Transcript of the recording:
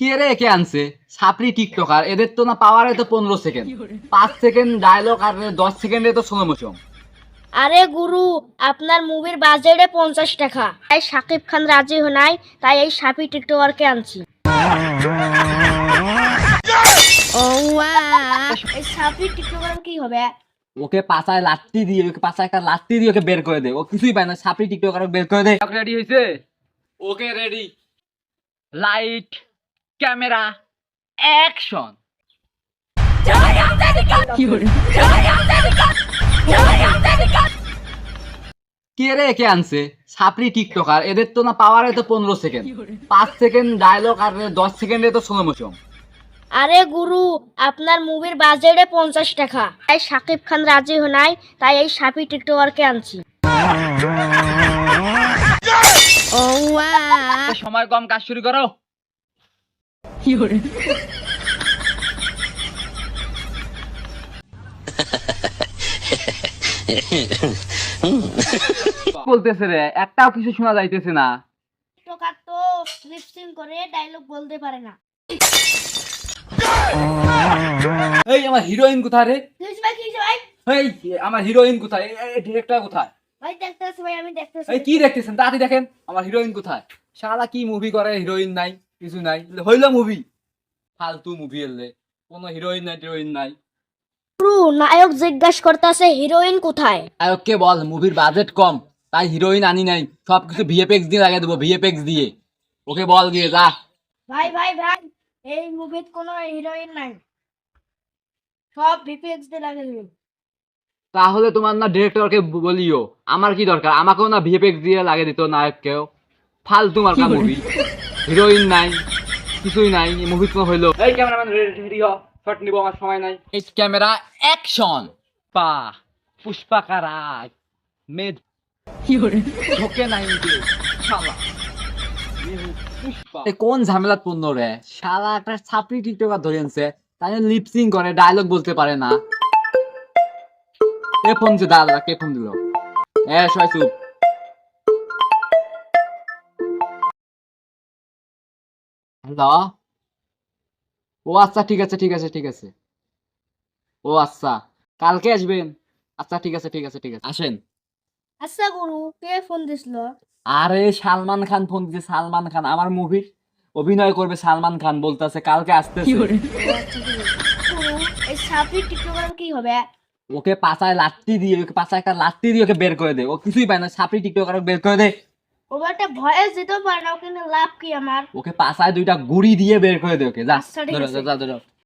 কে রে কে আনছে ছাপরি টিকটকার, এদের তো না পাওয়ারে তো 15 সেকেন্ড, 5 সেকেন্ড ডায়লগ আর 10 সেকেন্ডে তো স্লো মোশন। আরে গুরু, আপনার মুভির বাজেটে 50 টাকা, তাই শাকিব খান রাজি নাই, তাই এই সাপি টিকটকারকে আনছি। এই সাপি টিকটকার কি হবে? ওকে পাছায় লাত্তি দিয়ে, ওকে পাছায় একটা লাত্তি দিয়ে ওকে বের করে দে, ও কিছুই পায় না, ছাপরি টিকটকার বের করে দে। রেডি হয়েছে? Okay ready, light camera action. কে রে কে আনছে ছাপরি টিকটকার, এদের তো না পাওয়ারে তো 15 সেকেন্ড, 5 সেকেন্ড ডায়লগ আর 10 সেকেন্ডে তো স্লো মোশন। আরে গুরু, আপনার মুভির বাজেটে 50 টাকা, তাই শাকিব খান রাজি নাই, তাই এই সাপি টিকটকারকে আনছি। সময় কম, কাজ শুরু করো। বলতেছে রে, একটাও কিছু শোনা যাইতেছে না। টিকটকার তো লিপসিং করে ডায়লগ বলতে পারে না। এই আমার হিরোইন কোথায় রে? ভাই কি ভাই? এই আমার হিরোইন কোথায়? ডিরেক্টর কোথায়? ভাই দেখতেছি ভাই, আমি দেখতেছি। এই কি দেখতেছেন? তাড়াতাড়ি দেখেন আমার হিরোইন কোথায়। শালা কি মুভি করে, হিরোইন নাই, কিছু নাই, হইলো মুভি, ফালতু মুভি এলে কোনো হিরোইন নাই, হিরোইন নাই। গুরু, নায়ক জিজ্ঞাসা করতেছে হিরোইন কোথায়। আয়োগকে বল মুভির বাজেট কম, তাই হিরোইন আনি নাই, সবকিছু ভিএফএক্স দিয়ে লাগিয়ে দেবো, ভিএফএক্স দিয়ে। ওকে বল দিয়ে যা। ভাই ভাই ভাই, এই মুভিতে কোনো হিরোইন নাই, সব ভিপিএক্স দিয়ে লাগিয়ে দিবেন। তাহলে তোমার না ডিরেক্টরকে বলিও, আমার কি দরকার, আমাকেও না ভিএফএক্স দিয়ে লাগিয়ে দিত নায়ককেও। ফালতু মার্কা মুভি, হিরোইন নাই, কিছুই নাই, মুভি তো হইলো। এই ক্যামেরাম্যান রেডি হ, শট নিব, আমার সময় নাই। এই ক্যামেরা অ্যাকশন। পা পুষ্পা রাজ মেদ ঝোঁকে নাই যে শালা। কোন ঝামেলা পূর্ণ রে, শালা একটা ছাপড়ি টিকটকার ধরে আনছে, তাই লিপসিং করে, ডায়লগ বলতে পারে না। কে ফোন দিল? দাদা কে ফোন দিল? সবাই চুপ। হ্যালো। ও আচ্ছা, ঠিক আছে ঠিক আছে ঠিক আছে। ও আচ্ছা, কালকে আসবেন? আচ্ছা ঠিক আছে ঠিক আছে ঠিক আছে, আসেন। আচ্ছা গুরু, কে ফোন দিছিল? আরে সালমান খান ফোন দিছে, সালমান খান আমার মুভির অভিনয় করবে, সালমান খান বলতেছে কালকে আসতেছে। গুরু, এই সাপি টিকটকার কি হবে? ওকে পাছায় লাত্তি দিয়ে, ওকে পাছায় একটা লাত্তি দিয়ে ওকে বের করে দে, ও কিছুই পায় না, ছাপড়ি টিকটকার বের করে দে। ও একটা ভয়েস দিতে পারে না, কিন্তু লাভ কি আমার? ওকে পাছায় 2টা গুড়ি দিয়ে বের করে দে ওকে, যা আচ্ছা, ঠিক ধরো আছে। যা ধরো।